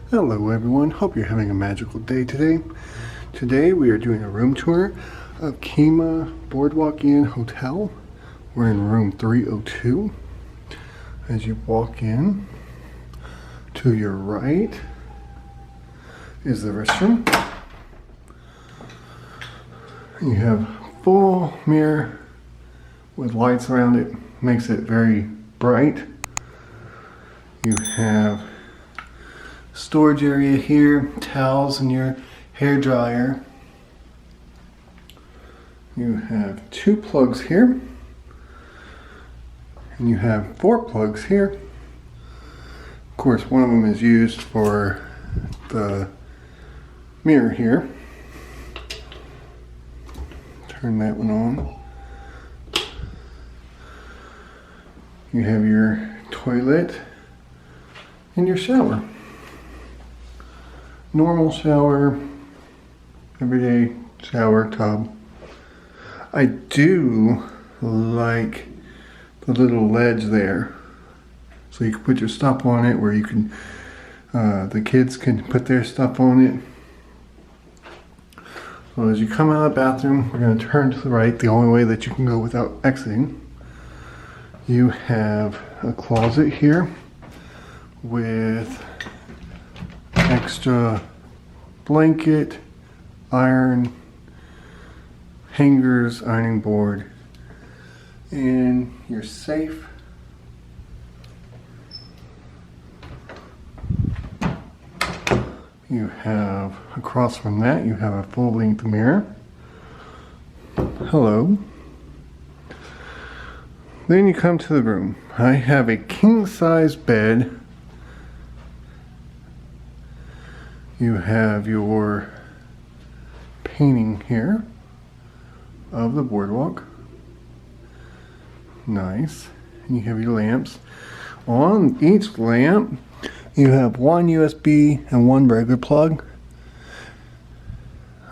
Hello everyone, hope you're having a magical day today. Today we are doing a room tour of Kemah Boardwalk Inn Hotel. We're in room 302. As you walk in, to your right is the restroom. You have full mirror with lights around it, makes it very bright. You have storage area here, towels and your hair dryer. You have 2 plugs here, and you have 4 plugs here. Of course, one of them is used for the mirror here. Turn that one on. You have your toilet and your shower. Normal shower, everyday shower tub. I do like the little ledge there, so you can put your stuff on it, where you can, the kids can put their stuff on it. So as you come out of the bathroom, we're going to turn to the right, the only way that you can go without exiting. You have a closet here with extra blanket, iron, hangers, ironing board, and your safe. You have, across from that, you have a full-length mirror. Hello. Then you come to the room. I have a king-size bed. You have your painting here of the boardwalk. Nice. And you have your lamps. On each lamp, you have one USB and one regular plug.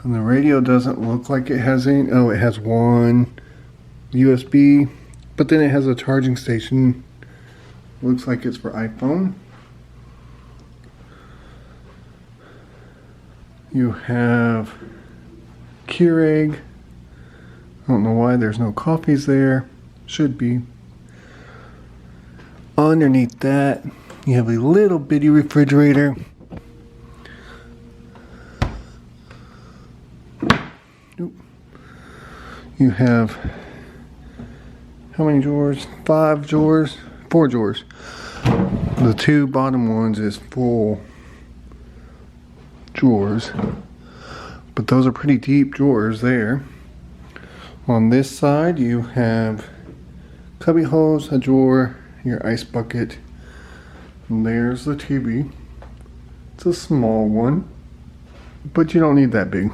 And the radio doesn't look like it has any. Oh, it has one USB, but then it has a charging station. Looks like it's for iPhone. You have Keurig. I don't know why there's no coffees there. Should be. Underneath that, you have a little bitty refrigerator. You have how many drawers? 5 drawers? 4 drawers. The 2 bottom ones is full drawers, but those are pretty deep drawers there. On this side you have cubby holes, a drawer, your ice bucket, and there's the TV. It's a small one, but you don't need that big.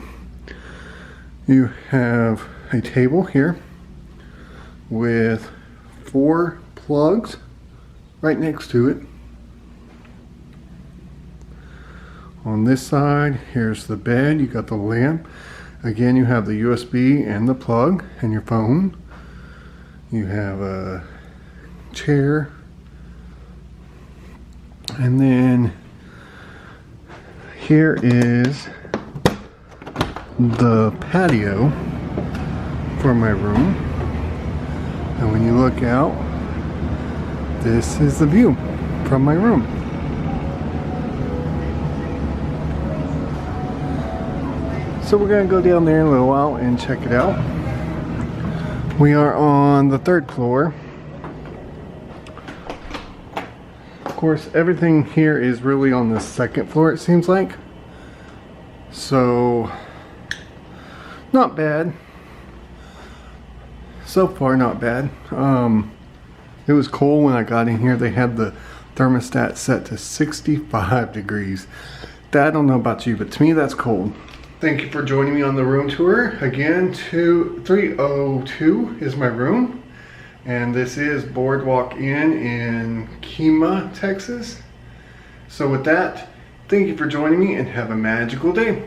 You have a table here with 4 plugs right next to it. On this side, here's the bed. You got the lamp. Again, you have the USB and the plug and your phone. You have a chair. And then here is the patio for my room. And when you look out, this is the view from my room. So we're going to go down there in a little while and check it out. We are on the 3rd floor. Of course, everything here is really on the 2nd floor, it seems like. So, not bad. So far, not bad. It was cold when I got in here. They had the thermostat set to 65 degrees. I don't know about you, but to me that's cold. Thank you for joining me on the room tour. Again, 302 is my room, and this is Boardwalk Inn in Kemah, Texas. So with that, thank you for joining me and have a magical day.